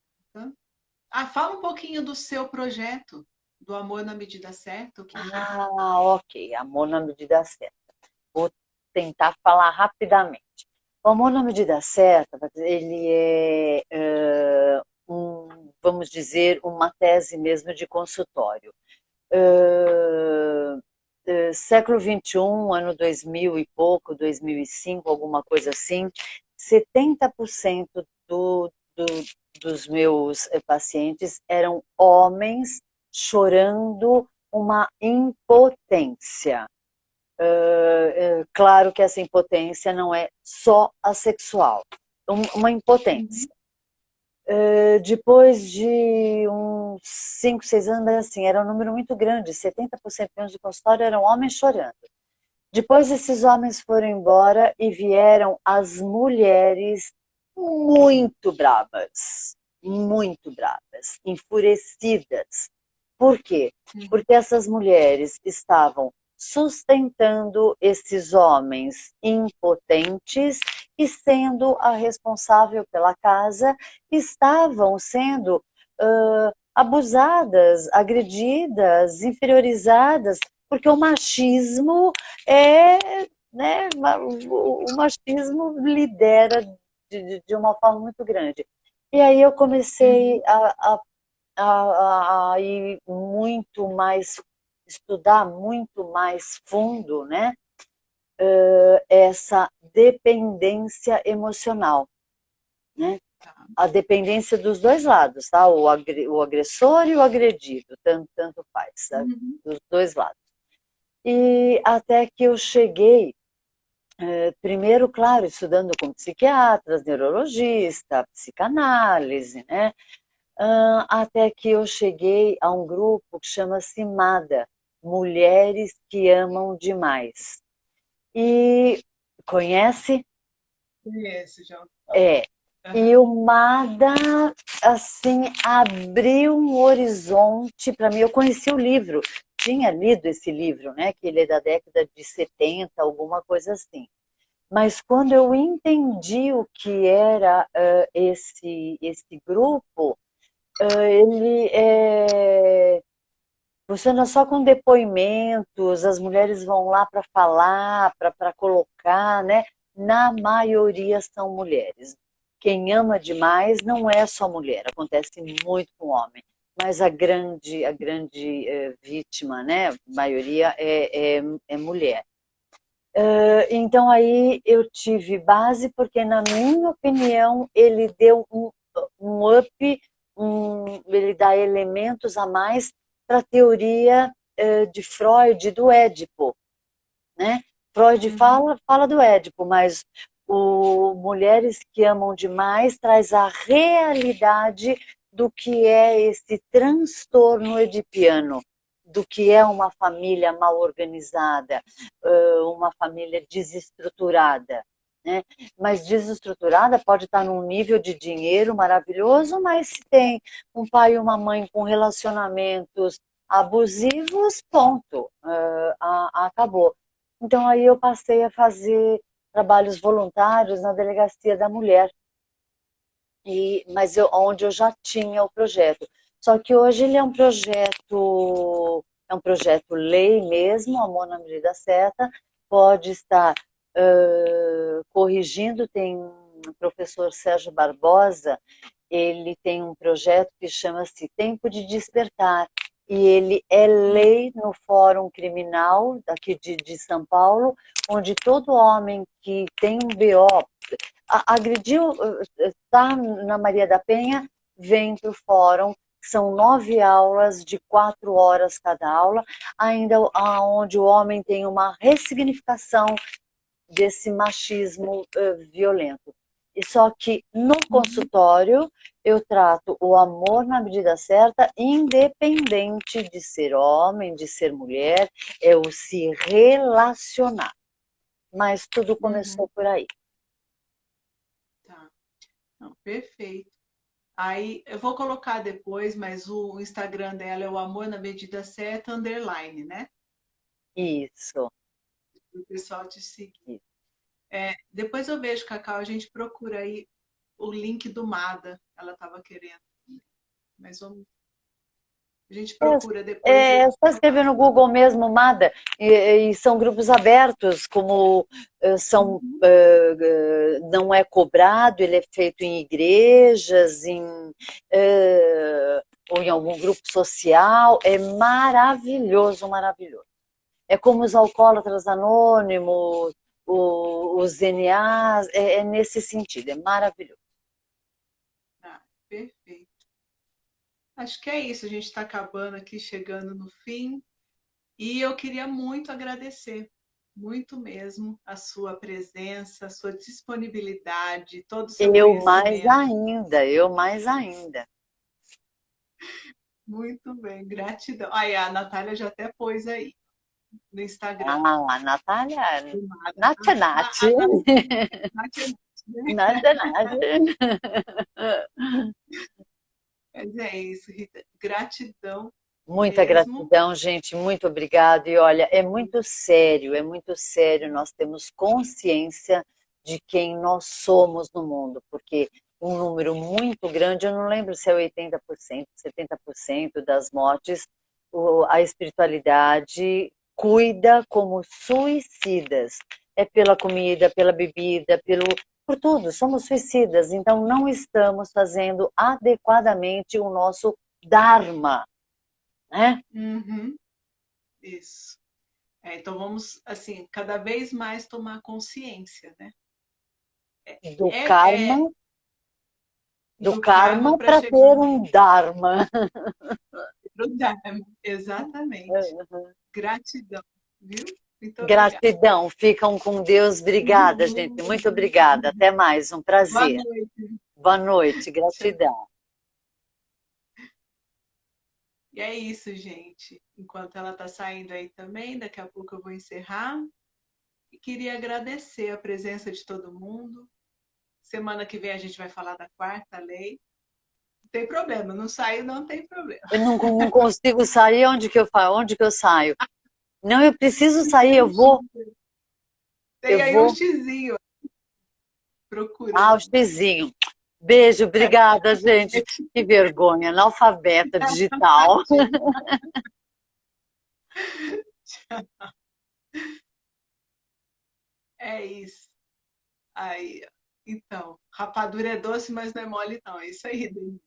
Ah, fala um pouquinho do seu projeto, do Amor na Medida Certa, o que que é?
Ah, ok. Amor na medida certa. Vou tentar falar rapidamente. O amor na medida certa, ele vamos dizer, uma tese mesmo de consultório. Século XXI, ano 2000 e pouco, 2005, alguma coisa assim, 70% do, dos meus pacientes eram homens chorando uma impotência. Claro que essa impotência não é só a sexual, uma impotência.
Uhum.
Depois de uns 5, 6 anos, assim, era um número muito grande, 70% do consultório eram homens chorando. Depois esses homens foram embora e vieram as mulheres muito bravas, enfurecidas. Por quê?
Uhum.
Porque essas mulheres estavam sustentando esses homens impotentes e sendo a responsável pela casa, estavam sendo abusadas, agredidas, inferiorizadas, porque o machismo é né? O machismo lidera de uma forma muito grande. E aí eu comecei
Uhum.
a ir muito mais, estudar muito mais fundo, né? Essa dependência emocional, né?
Tá.
A dependência dos dois lados, tá? O agressor e o agredido, tanto faz, sabe?
Uhum.
Dos dois lados. E até que eu cheguei, primeiro, claro, estudando com psiquiatras, neurologista, psicanálise, né? Até que eu cheguei a um grupo que chama-se MADA, Mulheres que Amam Demais. E conhece?
Conheço, já.
É. E
Aham.
o MADA, assim, abriu um horizonte para mim. Eu conheci o livro, tinha lido esse livro, né? Que ele é da década de 70, alguma coisa assim. Mas quando eu entendi o que era esse grupo, ele funciona só com depoimentos, as mulheres vão lá para falar, para colocar, né? Na maioria são mulheres. Quem ama demais não é só mulher, acontece muito com homem, mas a grande vítima, né? A maioria é mulher. Então aí eu tive base porque, na minha opinião, ele deu um up, ele dá elementos a mais para a teoria de Freud do Édipo, né? Freud
Uhum.
fala do Édipo, mas o Mulheres que Amam Demais traz a realidade do que é esse transtorno edipiano, do que é uma família mal organizada, uma família desestruturada. Né? Mas desestruturada pode estar num nível de dinheiro maravilhoso, mas se tem um pai e uma mãe com relacionamentos abusivos, ponto, acabou. Então aí eu passei a fazer trabalhos voluntários na Delegacia da Mulher, mas onde eu já tinha o projeto. Só que hoje ele é um projeto lei mesmo, Amor na Medida Certa, pode estar corrigindo, tem o professor Sérgio Barbosa, ele tem um projeto que chama-se Tempo de Despertar, e ele é lei no Fórum Criminal daqui de São Paulo, onde todo homem que tem um BO, agrediu, está na Maria da Penha, vem para o fórum. São 9 aulas de 4 horas cada aula, ainda onde o homem tem uma ressignificação desse machismo violento. E só que no
Uhum.
consultório eu trato o amor na medida certa, independente de ser homem, de ser mulher, é o se relacionar. Mas tudo
Uhum.
começou por aí.
Tá. Não, perfeito. Aí eu vou colocar depois, mas o Instagram dela é o Amor na Medida Certa, underline, né?
Isso.
Para o pessoal te seguir.
Isso.
Depois eu vejo, Cacau, a gente procura aí o link do MADA. Ela estava querendo. Mas a gente procura depois e eu
Só
te
escrever no
passo.
Google mesmo, MADA, e são grupos abertos, como
Uhum.
não é cobrado, ele é feito em igrejas, ou em algum grupo social, é maravilhoso, maravilhoso. É como os alcoólatras anônimos, os NAs, é nesse sentido, é maravilhoso.
Ah, perfeito. Acho que é isso. A gente está acabando aqui, chegando no fim. E eu queria muito agradecer, muito mesmo, a sua presença, a sua disponibilidade, todo o seu conhecimento.
Eu mais ainda.
Muito bem, gratidão. Aí a Natália já até pôs aí no Instagram.
A Natália,
Filmada.
Nath é Nath.
Natália, né?
Nath é Nath.
Mas é isso, Rita. Gratidão
Muita
mesmo.
gratidão, gente, muito obrigado. E olha, é muito sério nós temos consciência de quem nós somos no mundo, porque um número muito grande, eu não lembro se é 80%, 70% das mortes, a espiritualidade cuida como suicidas. é pela comida, pela bebida, por tudo. Somos suicidas, então não estamos fazendo adequadamente o nosso Dharma, né?
Uhum, isso. Então vamos, assim, cada vez mais tomar consciência, né?
Do
É,
karma,
é
do
do karma
karma
para
para
chegar
ter um Dharma.
no Dharma. Exatamente. Gratidão, viu? Muito obrigada.
Gratidão, ficam com Deus. Obrigada, gente. Muito obrigada. Até mais, um
Boa
prazer.
noite.
Boa noite,
Tchau.
gratidão.
E é isso, gente. Enquanto ela está saindo aí também, daqui a pouco eu vou encerrar. E queria agradecer a presença de todo mundo. Semana que vem a gente vai falar da quarta lei. Não tem problema, não saiu, não tem problema.
Eu não consigo sair, onde que eu saio? Não, eu preciso sair,
Tem
eu
aí um
vou.
xizinho
Ah, o
procurando.
xizinho. Beijo, obrigada, gente. Que vergonha, analfabeta digital.
É isso. Aí, então, rapadura é doce, mas não é mole, não. É isso aí, Denise.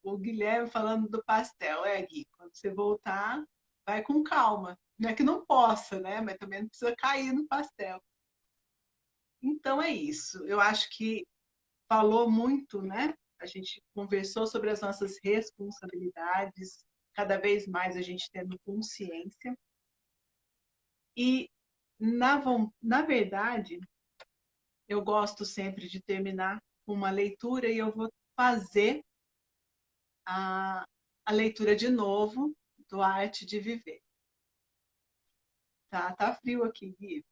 O Guilherme falando do pastel. Gui, quando você voltar, vai com calma. Não é que não possa, né? Mas também não precisa cair no pastel. Então é isso. Eu acho que falou muito, né? A gente conversou sobre as nossas responsabilidades, cada vez mais a gente tendo consciência. E, na verdade, eu gosto sempre de terminar com uma leitura e eu vou fazer a, a leitura de novo do Arte de Viver. Tá frio aqui, Gui.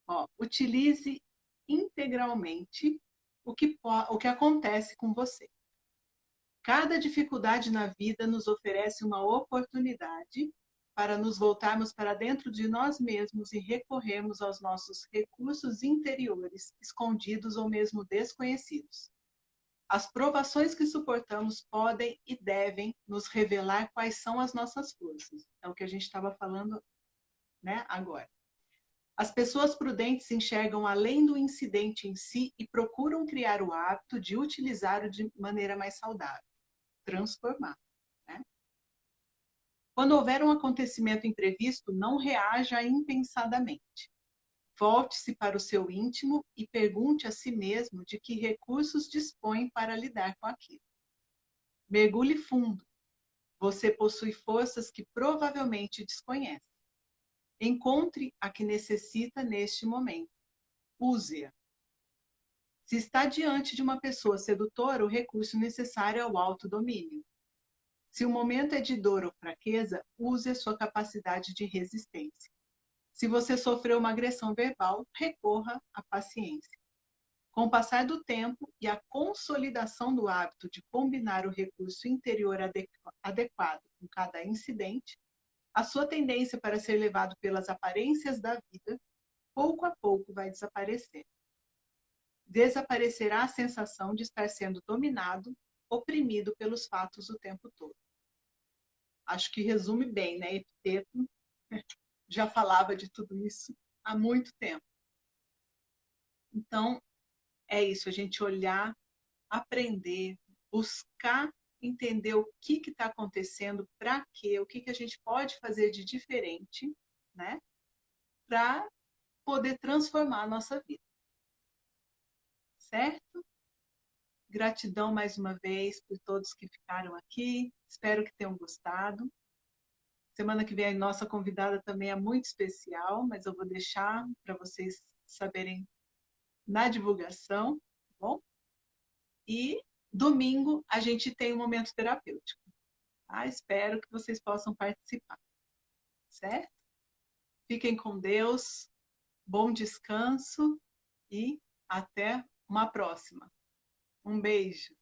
Ó, utilize integralmente o que acontece com você. Cada dificuldade na vida nos oferece uma oportunidade para nos voltarmos para dentro de nós mesmos e recorrermos aos nossos recursos interiores, escondidos ou mesmo desconhecidos. As provações que suportamos podem e devem nos revelar quais são as nossas forças. É o que a gente estava falando, né, agora. As pessoas prudentes enxergam além do incidente em si e procuram criar o hábito de utilizá-lo de maneira mais saudável, transformar. Né? Quando houver um acontecimento imprevisto, não reaja impensadamente. Volte-se para o seu íntimo e pergunte a si mesmo de que recursos dispõe para lidar com aquilo. Mergulhe fundo. Você possui forças que provavelmente desconhece. Encontre a que necessita neste momento. Use-a. Se está diante de uma pessoa sedutora, o recurso necessário é o autodomínio. Se o momento é de dor ou fraqueza, use a sua capacidade de resistência. Se você sofreu uma agressão verbal, recorra à paciência. Com o passar do tempo e a consolidação do hábito de combinar o recurso interior adequado com cada incidente, a sua tendência para ser levado pelas aparências da vida, pouco a pouco vai desaparecer. Desaparecerá a sensação de estar sendo dominado, oprimido pelos fatos o tempo todo. Acho que resume bem, né? Epiteto já falava de tudo isso há muito tempo. Então, é isso, a gente olhar, aprender, buscar entender o que está acontecendo, para quê, o que a gente pode fazer de diferente, né? Para poder transformar a nossa vida. Certo? Gratidão mais uma vez por todos que ficaram aqui. Espero que tenham gostado. Semana que vem a nossa convidada também é muito especial, mas eu vou deixar para vocês saberem na divulgação, tá bom? E domingo a gente tem um momento terapêutico. Tá? Espero que vocês possam participar, certo? Fiquem com Deus, bom descanso e até uma próxima. Um beijo.